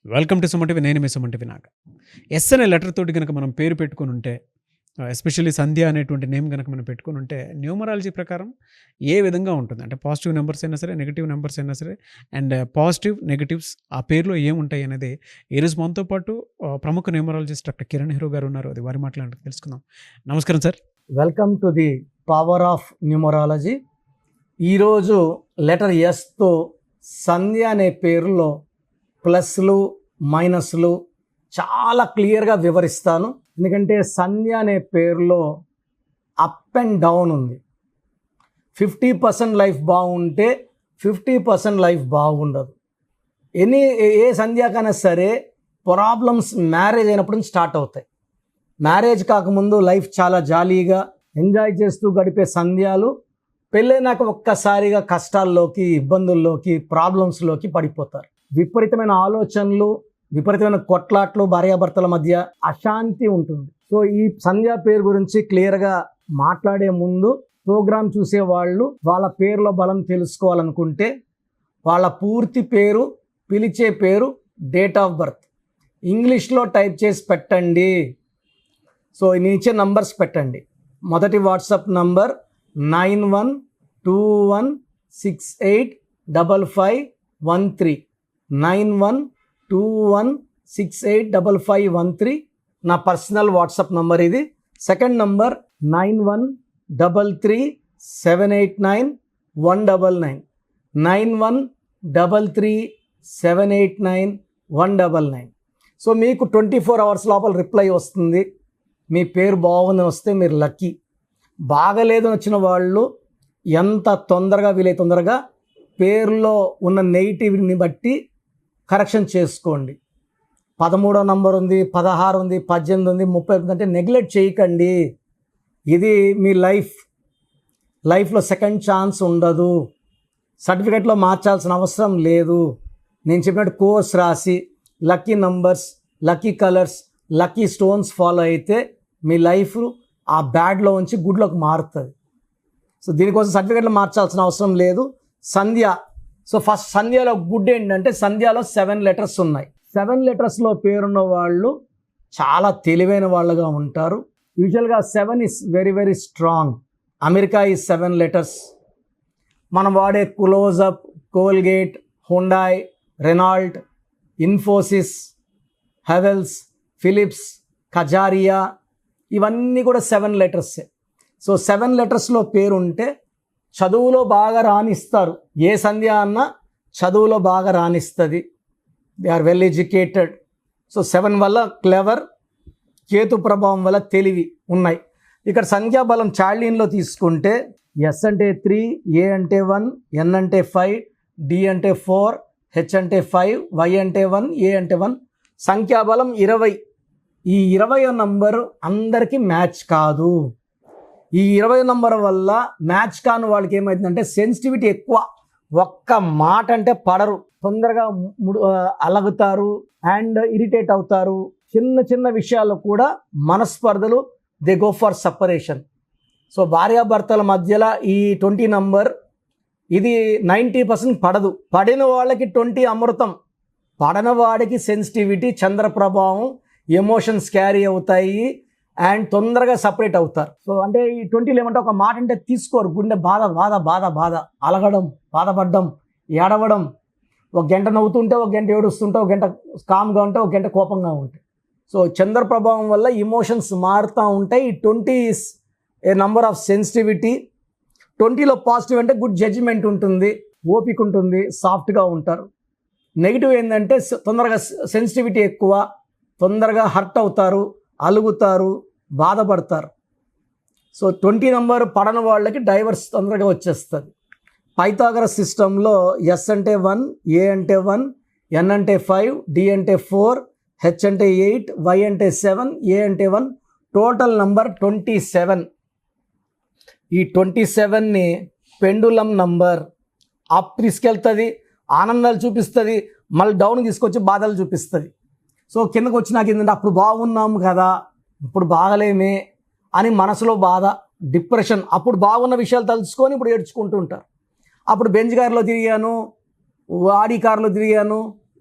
Welcome to Suman నేను మీ సుమన్ నాగ. Yes అనే letter తోటి కనుక మనం పేరు పెట్టుకొని ఉంటే, ఎస్పెషల్లీ సంధ్య అనేటువంటి నేమ్ కనుక మనం పెట్టుకొని ఉంటే, న్యూమరాలజీ ప్రకారం ఏ విధంగా ఉంటుంది అంటే పాజిటివ్ నెంబర్స్ అయినా సరే, నెగిటివ్ నెంబర్స్ అయినా సరే, అండ్ పాజిటివ్ నెగిటివ్స్ ఆ పేరులో ఏముంటాయి అనేది ఈరోజు మనతో పాటు ప్రముఖ న్యూమరాలజిస్ట్ డాక్టర్ కిరణ్ హీరో గారు ఉన్నారు. అది వారి మాట్లాడి తెలుసుకుందాం. నమస్కారం sir. Welcome to the power of numerology. ఈరోజు లెటర్ ఎస్తో సంధ్య అనే పేరులో ప్లస్లు మైనస్లు చాలా క్లియర్గా వివరిస్తాను. ఎందుకంటే సంధ్య అనే పేరులో అప్ అండ్ డౌన్ ఉంది. 50% లైఫ్ బాగుంటే 50% లైఫ్ బాగుండదు. ఏ సంధ్యకైనా సరే ప్రాబ్లమ్స్ మ్యారేజ్ అయినప్పుడు స్టార్ట్ అవుతాయి. మ్యారేజ్ కాకముందు లైఫ్ చాలా జాలీగా ఎంజాయ్ చేస్తూ గడిపే సంధ్యాలు పెళ్ళైనాక ఒక్కసారిగా కష్టాల్లోకి, ఇబ్బందుల్లోకి, ప్రాబ్లమ్స్లోకి పడిపోతారు. విపరీతమైన ఆలోచనలు, విపరీతమైన కొట్లాట్లు, భార్యాభర్తల మధ్య అశాంతి ఉంటుంది. సో ఈ సంధ్య పేరు గురించి క్లియర్గా మాట్లాడే ముందు ప్రోగ్రామ్ చూసే వాళ్ళు వాళ్ళ పేరులో బలం తెలుసుకోవాలనుకుంటే వాళ్ళ పూర్తి పేరు, పిలిచే పేరు, డేట్ ఆఫ్ బర్త్ ఇంగ్లీష్లో టైప్ చేసి పెట్టండి. సో నేను ఇచ్చే నంబర్స్ పెట్టండి. మొదటి వాట్సాప్ నంబర్ 9121685513 9121685513 నా పర్సనల్ వాట్సాప్ నంబర్ ఇది. Second number 9133789199 9133789199. సో మీకు 24 అవర్స్ లోపల రిప్లై వస్తుంది. మీ పేరు బాగుందని వస్తే మీరు లక్కీ. బాగలేదని వచ్చిన వాళ్ళు ఎంత తొందరగా వీలైతే తొందరగా పేరులో ఉన్న నెగిటివ్ని బట్టి కరెక్షన్ చేసుకోండి. 13వ నంబర్ ఉంది, 16 ఉంది, 18 ఉంది, 30 ఉంది అంటే నెగ్లెక్ట్ చేయకండి. ఇది మీ లైఫ్లో సెకండ్ ఛాన్స్ ఉండదు. సర్టిఫికెట్లో మార్చాల్సిన అవసరం లేదు. నేను చెప్పినట్టు కోర్స్ రాసి lucky numbers, lucky colours, lucky stones follow అయితే మీ లైఫ్ ఆ బ్యాడ్లో ఉంచి గుడ్లోకి మారుతుంది. సో దీనికోసం సర్టిఫికెట్లు మార్చాల్సిన అవసరం లేదు. సంధ్య, సో ఫస్ట్ సంధ్యలో గుడ్ ఏంటంటే సంధ్యలో 7 లెటర్స్ ఉన్నాయి. 7 లెటర్స్లో పేరున్న వాళ్ళు చాలా తెలివైన వాళ్ళుగా ఉంటారు. యూజువల్గా 7 is very very strong. America is 7 letters. మనం వాడే Closeup, Colgate, Hyundai, Renault, Infosys, Havells, Philips, Kajaria ఇవన్నీ కూడా 7 లెటర్సే. సో 7 లెటర్స్లో పేరు ఉంటే చదువులో బాగా రాణిస్తారు. ఏ సంధ్య అన్నా చదువులో బాగా రాణిస్తుంది. They are well educated. So 7 వల్ల క్లెవర్, కేతు ప్రభావం వల్ల తెలివి ఉన్నాయి. ఇక్కడ సంఖ్యాబలం చార్లీన్లో తీసుకుంటే ఎస్ అంటే 3, ఏ అంటే 1, ఎన్ అంటే 5, డి అంటే 4, హెచ్ అంటే 5, వై అంటే 1, ఏ అంటే 1. సంఖ్యాబలం 20. ఈ 20వ నంబరు అందరికీ మ్యాచ్ కాదు. ఈ 20 నంబర్ వల్ల మ్యాచ్ కాని వాళ్ళకి ఏమవుతుందంటే సెన్సిటివిటీ ఎక్కువ. ఒక్క మాట అంటే పడరు, తొందరగా అలగుతారు అండ్ ఇరిటేట్ అవుతారు. చిన్న చిన్న విషయాల్లో కూడా మనస్పర్ధలు, they go for separation. So భార్యాభర్తల మధ్యలో ఈ 20 నంబర్ ఇది 90% పడదు. పడిన వాళ్ళకి 20 అమృతం, పడని వాడికి సెన్సిటివిటీ, చంద్ర ప్రభావం, ఎమోషన్స్ క్యారీ అవుతాయి అండ్ తొందరగా సపరేట్ అవుతారు. సో అంటే ఈ 20లో ఏమంటే ఒక మాట అంటే తీసుకోరు. గుండె బాధ బాధ బాధ బాధ, అలగడం, బాధపడడం, ఏడవడం. ఒక గంట నవ్వుతుంటే, ఒక గంట ఏడుస్తుంటే, ఒక గంట కామ్గా ఉంటే, ఒక గంట కోపంగా ఉంటాయి. సో చంద్ర ప్రభావం వల్ల ఇమోషన్స్ మారుతూ ఉంటాయి. ఈ 20 is a number of sensitivity. 20లో పాజిటివ్ అంటే గుడ్ జడ్జిమెంట్ ఉంటుంది, ఓపిక ఉంటుంది, సాఫ్ట్గా ఉంటారు. నెగిటివ్ ఏంటంటే తొందరగా సెన్సిటివిటీ ఎక్కువ, తొందరగా హర్ట్ అవుతారు, అలుగుతారు, బాధపడతారు. సో 20 నంబర్ పడని వాళ్ళకి డైవర్స్ తొందరగా వచ్చేస్తుంది. పైథాగరస్ సిస్టంలో ఎస్ అంటే 1, ఏ అంటే 1, ఎన్ అంటే 5, డి అంటే 4, హెచ్ అంటే 8, వై అంటే 7, ఏ అంటే 1. Total number 27. ఈ 27ని పెండులం నంబర్. అప్ తీసుకెళ్తుంది, ఆనందాలు చూపిస్తుంది, మళ్ళీ డౌన్ తీసుకొచ్చి బాధలు చూపిస్తుంది. సో కిందకు వచ్చినాక ఏంటంటే అప్పుడు బాగున్నాము కదా, ఇప్పుడు బాగలేమే అని మనసులో బాధ, డిప్రెషన్. అప్పుడు బాగున్న విషయాలు తలుచుకొని ఇప్పుడు ఏడ్చుకుంటూ ఉంటారు. అప్పుడు బెంజ్ కారులో తిరిగాను, ఆడి కారులో తిరిగాను,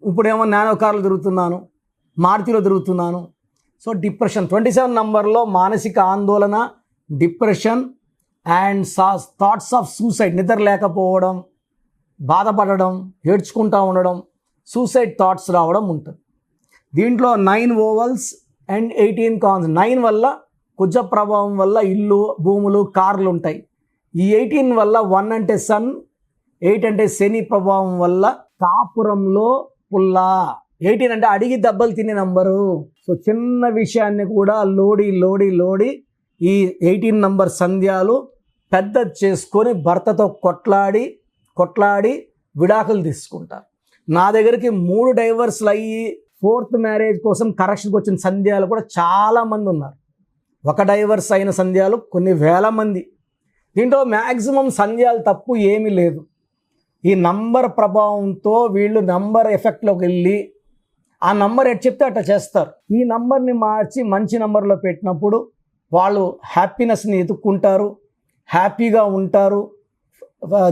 ఇప్పుడేమో నానో కార్లు తిరుగుతున్నాను, మారుతిలో తిరుగుతున్నాను. సో డిప్రెషన్ 27 నంబర్లో మానసిక ఆందోళన, depression and thoughts of suicide, నిద్ర లేకపోవడం, బాధపడడం, ఏడ్చుకుంటూ ఉండడం, సూసైడ్ థాట్స్ రావడం ఉంటుంది. దీంట్లో 9 ఓవల్స్ అండ్ 18 కాన్స్. 9 వల్ల కుజ ప్రభావం వల్ల ఇల్లు, భూములు, కార్లు ఉంటాయి. ఈ 18 వల్ల 1 అంటే సన్, 8 అంటే శని ప్రభావం వల్ల కాపురంలో పుల్ల. 18 అంటే అడిగి దెబ్బలు తినే నంబరు. సో చిన్న విషయాన్ని కూడా లోడి ఈ 18 నంబర్ సంధ్యాలు పెద్ద చేసుకొని భర్తతో కొట్లాడి విడాకులు తీసుకుంటారు. నా దగ్గరికి 3 డైవర్స్లు అయ్యి 4th మ్యారేజ్ కోసం కరెక్షన్కి వచ్చిన సంధ్యాలు కూడా చాలామంది ఉన్నారు. ఒక డైవర్స్ అయిన సంధ్యాలు కొన్ని వేల మంది. దీంట్లో మ్యాక్సిమం సంధ్యాలు తప్పు ఏమీ లేదు. ఈ నంబర్ ప్రభావంతో వీళ్ళు నంబర్ ఎఫెక్ట్లోకి వెళ్ళి ఆ నంబర్ ఎట్ చెప్తే అట్లా చేస్తారు. ఈ నంబర్ని మార్చి మంచి నంబర్లో పెట్టినప్పుడు వాళ్ళు హ్యాపీనెస్ని ఎదుక్కుంటారు, హ్యాపీగా ఉంటారు,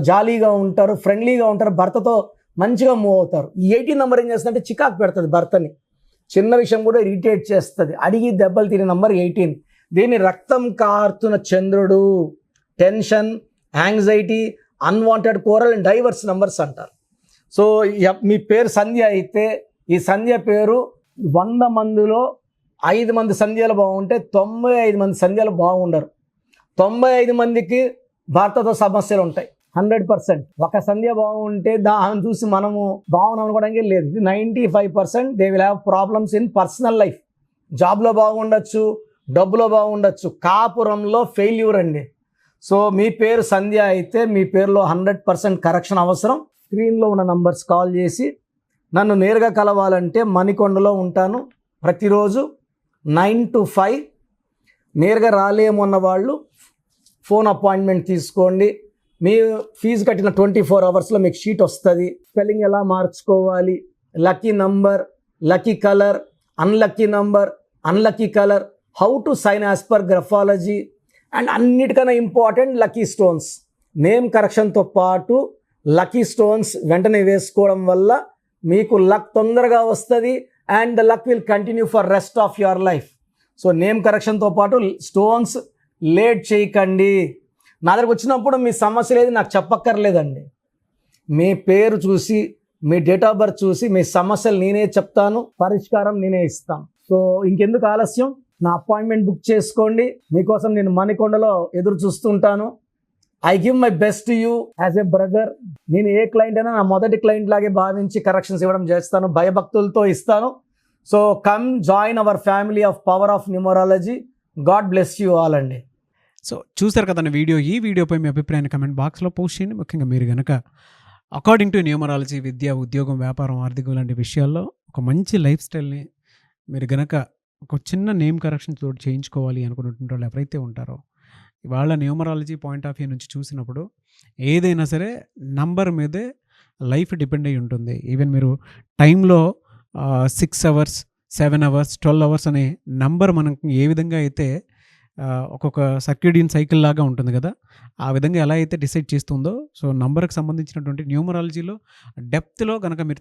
జాలీగా ఉంటారు, ఫ్రెండ్లీగా ఉంటారు, భర్తతో మంచిగా మూవ్ అవుతారు. ఈ 18 నంబర్ ఏం చేస్తుందంటే చికాకు పెడుతుంది భర్తని. చిన్న విషయం కూడా ఇరిటేట్ చేస్తుంది. అడిగి దెబ్బలు తినే నంబర్ 18. దీన్ని రక్తం కారుతున్న చంద్రుడు, tension, anxiety, unwanted coral and diverse numbers అంటారు. సో మీ పేరు సంధ్య అయితే ఈ సంధ్య పేరు 100 మందిలో 5 మంది సంధ్యలు బాగుంటే 95 మంది సంధ్యలు బాగుండరు. 95 మందికి భర్తతో సమస్యలు ఉంటాయి. 100%. ఒక సంధ్య బాగుంటే దాన్ని చూసి మనము బాగున్నాం అనుకోవడానికి లేదు. ఇది 95% they will have problems in personal life. జాబ్లో బాగుండొచ్చు, డబ్బులో బాగుండొచ్చు, కాపురంలో ఫెయిల్యూర్ అండి. సో మీ పేరు సంధ్య అయితే మీ పేరులో 100% కరెక్షన్ అవసరం. స్క్రీన్లో ఉన్న నంబర్స్ కాల్ చేసి నన్ను నేరుగా కలవాలంటే మణికొండలో ఉంటాను ప్రతిరోజు 9 to 5. నేరుగా రాలేమన్న వాళ్ళు ఫోన్ అపాయింట్మెంట్ తీసుకోండి. మీ ఫీజు కట్టిన 24 అవర్స్లో మీకు షీట్ వస్తుంది. స్పెల్లింగ్ ఎలా మార్చుకోవాలి, lucky number, lucky colour, unlucky number, unlucky colour, how to sign as per graphology and అన్నిటికన్నా ఇంపార్టెంట్ లక్కీ స్టోన్స్. నేమ్ కరెక్షన్తో పాటు లక్కీ స్టోన్స్ వెంటనే వేసుకోవడం వల్ల మీకు లక్ తొందరగా వస్తుంది and the luck will continue for rest of your life. So name కరెక్షన్తో పాటు స్టోన్స్ లేట్ చేయకండి. నా దగ్గరకు వచ్చినప్పుడు మీ సమస్య లేదు నాకు చెప్పక్కర్లేదండి. మీ పేరు చూసి, మీ డేట్ ఆఫ్ బర్త్ చూసి మీ సమస్యలు నేనే చెప్తాను, పరిష్కారం నేనే ఇస్తాను. సో ఇంకెందుకు ఆలస్యం, నా అపాయింట్మెంట్ బుక్ చేసుకోండి. మీకోసం నేను మణికొండలో ఎదురు చూస్తుంటాను. I give my best to you as a brother. నేను ఏ క్లయింట్ అయినా నా మొదటి క్లయింట్ లాగే భావించి కరెక్షన్స్ ఇవ్వడం చేస్తాను, భయభక్తులతో ఇస్తాను. So come join our family of power of numerology. God bless you all అండి. సో చూసారు కదండి ఈ వీడియోపై మీ అభిప్రాయాన్ని కమెంట్ బాక్స్లో పోస్ట్ చేయండి. ముఖ్యంగా మీరు కనుక అకార్డింగ్ టు న్యూమరాలజీ విద్య, ఉద్యోగం, వ్యాపారం, ఆర్థికం లాంటి విషయాల్లో ఒక మంచి లైఫ్ స్టైల్ని మీరు కనుక ఒక చిన్న నేమ్ కరెక్షన్ తోటి చేయించుకోవాలి అనుకున్నటువంటి వాళ్ళు ఎవరైతే ఉంటారో, వాళ్ళ న్యూమరాలజీ పాయింట్ ఆఫ్ వ్యూ నుంచి చూసినప్పుడు ఏదైనా సరే నంబర్ మీదే లైఫ్ డిపెండ్ అయి ఉంటుంది. ఈవెన్ మీరు టైంలో 6 hours, 7 hours, 12 hours అనే నంబర్ మనకి ఏ విధంగా అయితే ఒక్కొక్క సర్క్యూడియన్ సైకిల్ లాగా ఉంటుంది కదా, ఆ విధంగా ఎలా అయితే డిసైడ్ చేస్తుందో, సో నంబర్కి సంబంధించినటువంటి న్యూమరాలజీలో డెప్త్లో కనుక మీరు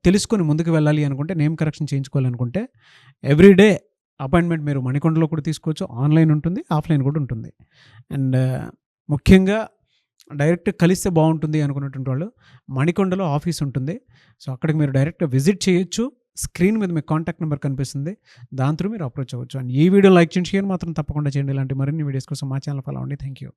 తెలుసుకొని ముందుకు వెళ్ళాలి అనుకుంటే, నేమ్ కరెక్షన్ చేయించుకోవాలి అనుకుంటే ఎవ్రీడే అపాయింట్మెంట్ మీరు మణికొండలో కూడా తీసుకోవచ్చు. ఆన్లైన్ ఉంటుంది, ఆఫ్లైన్ కూడా ఉంటుంది. అండ్ ముఖ్యంగా డైరెక్ట్ కలిస్తే బాగుంటుంది అనుకున్నటువంటి వాళ్ళు మణికొండలో ఆఫీస్ ఉంటుంది. సో అక్కడికి మీరు డైరెక్ట్గా విజిట్ చేయొచ్చు. స్క్రీన్ మీద మీకు కాంటాక్ట్ నెంబర్ కనిపిస్తుంది, దాని త్రూ మీరు అప్రోచ్ అవ్వచ్చు. అండ్ ఈ వీడియో లైక్ చేయండి, షేర్ మాత్రం తప్పకుండా చేయండి. ఇలాంటి మరిన్ని వీడియోస్ కోసం మా ఛానల్ ఫాలో అవ్వండి. Thank you.